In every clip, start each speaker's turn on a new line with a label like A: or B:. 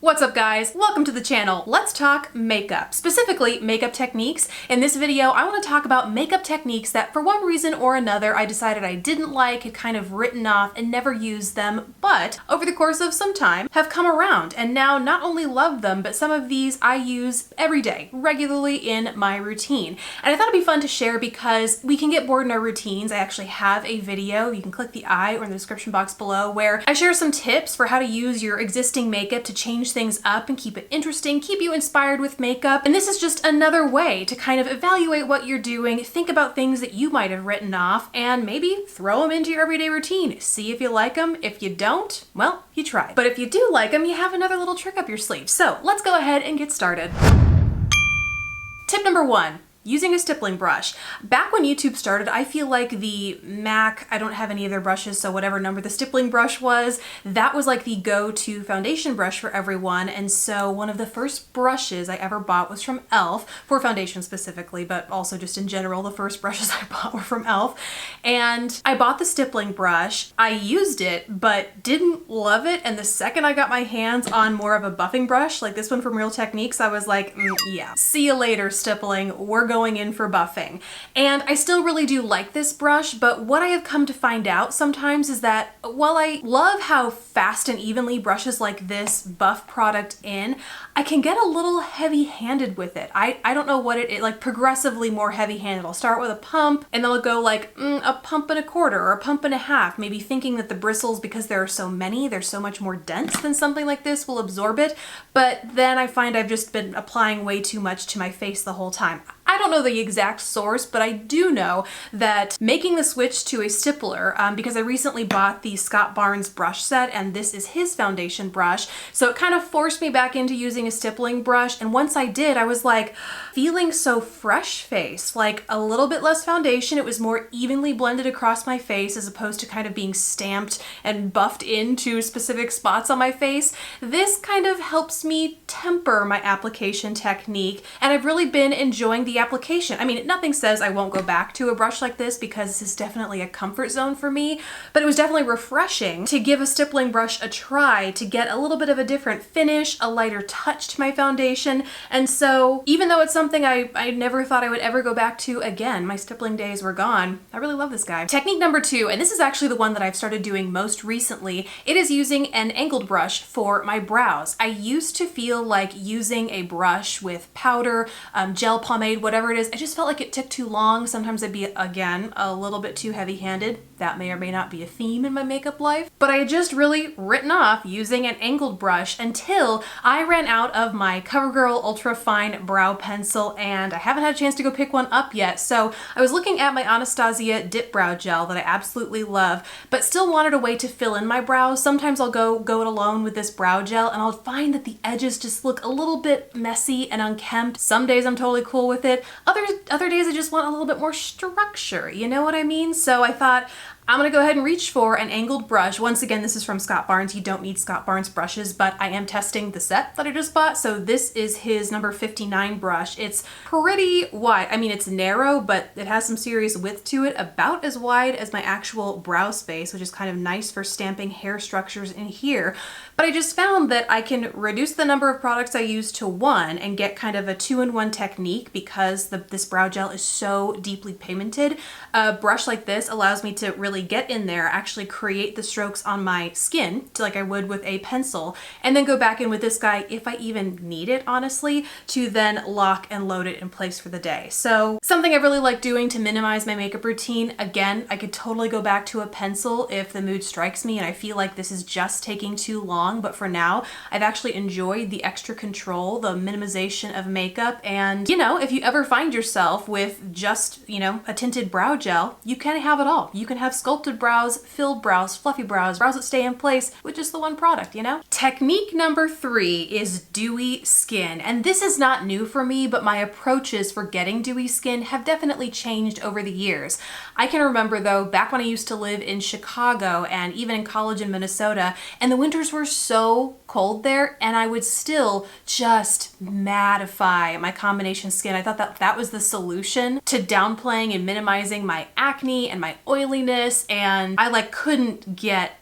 A: What's up guys? Welcome to the channel. Let's talk makeup, specifically makeup techniques. In this video, I want to talk about makeup techniques that for one reason or another I decided I didn't like, had kind of written off and never used them, but over the course of some time have come around and now not only love them, but some of these I use every day, regularly in my routine. And I thought it'd be fun to share because we can get bored in our routines. I actually have a video, you can click the I or in the description box below, where I share some tips for how to use your existing makeup to change things up and keep it interesting, keep you inspired with makeup. And this is just another way to kind of evaluate what you're doing, think about things that you might have written off, and maybe throw them into your everyday routine. See if you like them. If you don't, well, you tried. But if you do like them, you have another little trick up your sleeve. So let's go ahead and get started. Tip number one. Using a stippling brush. Back when YouTube started, I feel like the MAC, I don't have any of their brushes, so whatever number the stippling brush was, that was like the go-to foundation brush for everyone. And so one of the first brushes I ever bought was from e.l.f. for foundation specifically, but also just in general, the first brushes I bought were from e.l.f. And I bought the stippling brush. I used it, but didn't love it. And the second I got my hands on more of a buffing brush, like this one from Real Techniques, I was like, yeah, see you later, stippling. We're going in for buffing. And I still really do like this brush, but what I have come to find out sometimes is that while I love how fast and evenly brushes like this buff product in, I can get a little heavy-handed with it. I don't know what it is, like progressively more heavy-handed. I'll start with a pump and then I'll go like a pump and a quarter or a pump and a half, maybe thinking that the bristles, because there are so many, they're so much more dense than something like this, will absorb it. But then I find I've just been applying way too much to my face the whole time. I don't know the exact source, but I do know that making the switch to a stippler, because I recently bought the Scott Barnes brush set and this is his foundation brush, so it kind of forced me back into using a stippling brush. And once I did, I was like feeling so fresh face, like a little bit less foundation. It was more evenly blended across my face as opposed to kind of being stamped and buffed into specific spots on my face. This kind of helps me temper my application technique, and I've really been enjoying the application. I mean, nothing says I won't go back to a brush like this because this is definitely a comfort zone for me, but it was definitely refreshing to give a stippling brush a try to get a little bit of a different finish, a lighter touch to my foundation. And so even though it's something I never thought I would ever go back to again, my stippling days were gone, I really love this guy. Technique number two, and this is actually the one that I've started doing most recently, it is using an angled brush for my brows. I used to feel like using a brush with powder, gel pomade, whatever it is, I just felt like it took too long. Sometimes I'd be, again, a little bit too heavy-handed. That may or may not be a theme in my makeup life, but I had just really written off using an angled brush until I ran out of my CoverGirl Ultra Fine Brow Pencil, and I haven't had a chance to go pick one up yet. So I was looking at my Anastasia Dip Brow Gel that I absolutely love, but still wanted a way to fill in my brows. Sometimes I'll go it alone with this brow gel, and I'll find that the edges just look a little bit messy and unkempt. Some days I'm totally cool with it. Other days I just want a little bit more structure, you know what I mean? So I thought, I'm gonna go ahead and reach for an angled brush. Once again, this is from Scott Barnes. You don't need Scott Barnes brushes, but I am testing the set that I just bought. So this is his number 59 brush. It's pretty wide. I mean, it's narrow, but it has some serious width to it, about as wide as my actual brow space, which is kind of nice for stamping hair structures in here. But I just found that I can reduce the number of products I use to one and get kind of a two-in-one technique because this brow gel is so deeply pigmented. A brush like this allows me to really get in there, actually create the strokes on my skin like I would with a pencil, and then go back in with this guy if I even need it, honestly, to then lock and load it in place for the day. So something I really like doing to minimize my makeup routine. Again, I could totally go back to a pencil if the mood strikes me and I feel like this is just taking too long, but for now, I've actually enjoyed the extra control, the minimization of makeup. And you know, if you ever find yourself with just, you know, a tinted brow gel, you can have it all. You can have sculpted brows, filled brows, fluffy brows, brows that stay in place with just the one product, you know? Technique number three is dewy skin. And this is not new for me, but my approaches for getting dewy skin have definitely changed over the years. I can remember though, back when I used to live in Chicago and even in college in Minnesota, and the winters were so cold there, and I would still just mattify my combination skin. I thought that was the solution to downplaying and minimizing my acne and my oiliness this, and I like couldn't get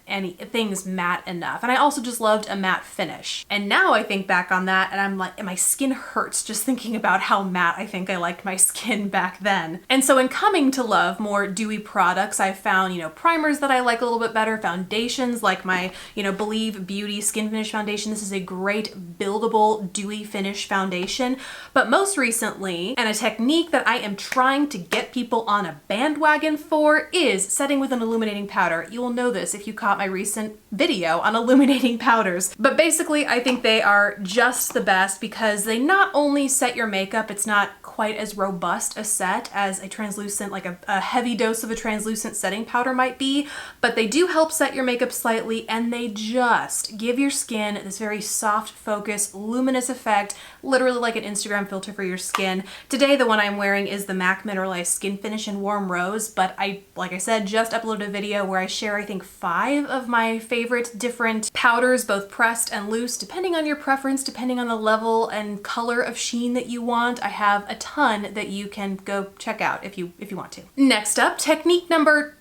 A: things matte enough. And I also just loved a matte finish. And now I think back on that and I'm like, and my skin hurts just thinking about how matte I think I liked my skin back then. And so in coming to love more dewy products, I found, you know, primers that I like a little bit better, foundations like my, you know, Believe Beauty Skin Finish Foundation. This is a great buildable dewy finish foundation. But most recently, and a technique that I am trying to get people on a bandwagon for, is setting with an illuminating powder. You will know this if you caught my recent video on illuminating powders. But basically, I think they are just the best because they not only set your makeup, it's not quite as robust a set as a translucent, like a heavy dose of a translucent setting powder might be, but they do help set your makeup slightly, and they just give your skin this very soft focus, luminous effect, literally like an Instagram filter for your skin. Today, the one I'm wearing is the MAC Mineralized Skin Finish in Warm Rose, but like I said, just uploaded a video where I share, I think, 5 of my favorite different powders, both pressed and loose, depending on your preference, depending on the level and color of sheen that you want. I have a ton that you can go check out if you want to. Next up, technique number,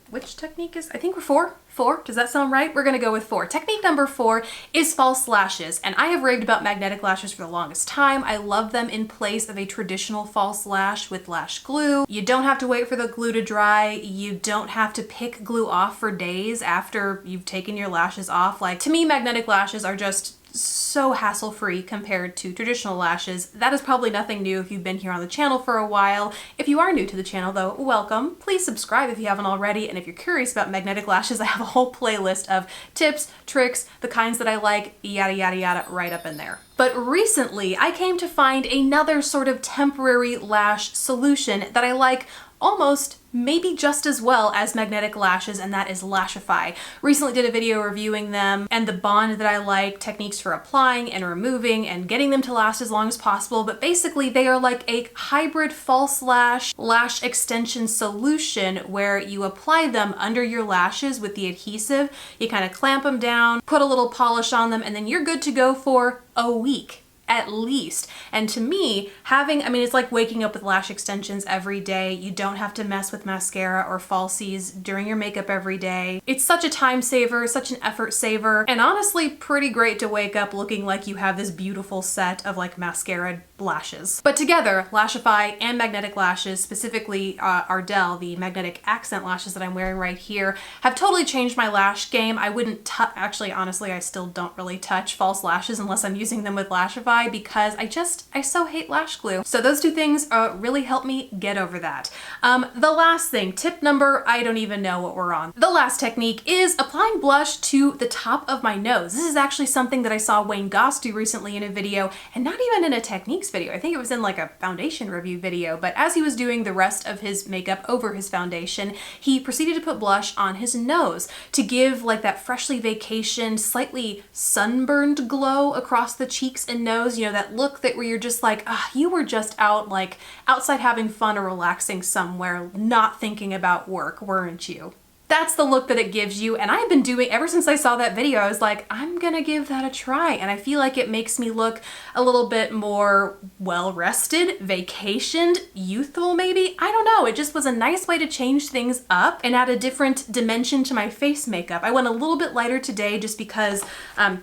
A: which technique is, I think we're 4? 4? Does that sound right? We're gonna go with 4. Technique number 4 is false lashes, and I have raved about magnetic lashes for the longest time. I love them in place of a traditional false lash with lash glue. You don't have to wait for the glue to dry. You don't have to pick glue off for days after you've taken your lashes off. Like, to me, magnetic lashes are just so hassle-free compared to traditional lashes. That is probably nothing new if you've been here on the channel for a while. If you are new to the channel though, welcome. Please subscribe if you haven't already, and if you're curious about magnetic lashes, I have a whole playlist of tips, tricks, the kinds that I like, yada yada yada, right up in there. But recently, I came to find another sort of temporary lash solution that I like almost maybe just as well as magnetic lashes, and that is Lashify. Recently did a video reviewing them and the bond that I like, techniques for applying and removing and getting them to last as long as possible, but basically they are like a hybrid false lash extension solution where you apply them under your lashes with the adhesive, you kind of clamp them down, put a little polish on them, and then you're good to go for a week at least. And to me, it's like waking up with lash extensions every day. You don't have to mess with mascara or falsies during your makeup every day. It's such a time saver, such an effort saver, and honestly pretty great to wake up looking like you have this beautiful set of like mascara lashes. But together, Lashify and magnetic lashes, specifically Ardell, the magnetic accent lashes that I'm wearing right here, have totally changed my lash game. I wouldn't actually, honestly, I still don't really touch false lashes unless I'm using them with Lashify because I so hate lash glue. So those two things really help me get over that. The last thing, tip number, I don't even know what we're on. The last technique is applying blush to the top of my nose. This is actually something that I saw Wayne Goss do recently in a video, and not even in a techniques video. I think it was in like a foundation review video, but as he was doing the rest of his makeup over his foundation, he proceeded to put blush on his nose to give like that freshly vacationed, slightly sunburned glow across the cheeks and nose. You know, that look that where you're just like, you were just out like outside having fun or relaxing somewhere, not thinking about work, weren't you? That's the look that it gives you, and I've been doing, ever since I saw that video, I was like, I'm gonna give that a try, and I feel like it makes me look a little bit more well-rested, vacationed, youthful maybe? I don't know, it just was a nice way to change things up and add a different dimension to my face makeup. I went a little bit lighter today just because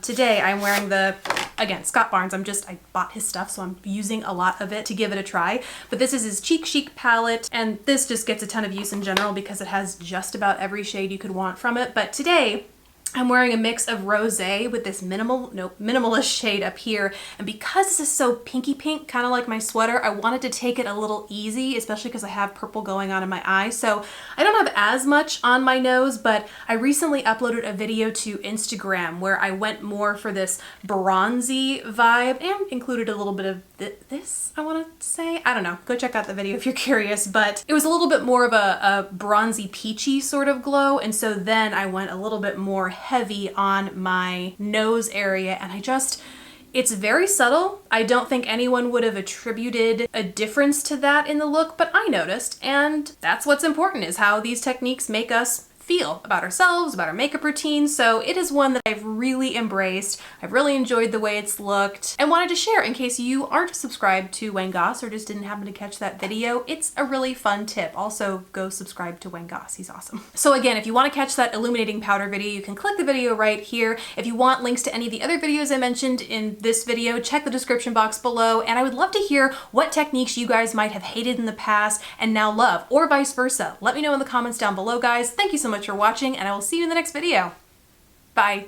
A: today I'm wearing the, again, Scott Barnes, I bought his stuff, so I'm using a lot of it to give it a try, but this is his Cheek Chic palette, and this just gets a ton of use in general because it has just about every shade you could want from it. But today I'm wearing a mix of rosé with this minimalist shade up here, and because this is so pinky pink, kind of like my sweater, I wanted to take it a little easy, especially because I have purple going on in my eye. So I don't have as much on my nose, but I recently uploaded a video to Instagram where I went more for this bronzy vibe and included a little bit of this, I want to say. I don't know, go check out the video if you're curious, but it was a little bit more of a bronzy peachy sort of glow, and so then I went a little bit more heavy on my nose area, and it's very subtle. I don't think anyone would have attributed a difference to that in the look, but I noticed, and that's what's important, is how these techniques make us feel about ourselves, about our makeup routine. So it is one that I've really embraced. I've really enjoyed the way it's looked and wanted to share in case you aren't subscribed to Wayne Goss or just didn't happen to catch that video. It's a really fun tip. Also, go subscribe to Wayne Goss. He's awesome. So again, if you want to catch that illuminating powder video, you can click the video right here. If you want links to any of the other videos I mentioned in this video, check the description box below. And I would love to hear what techniques you guys might have hated in the past and now love, or vice versa. Let me know in the comments down below, guys. Thank you so much for watching, and I will see you in the next video. Bye.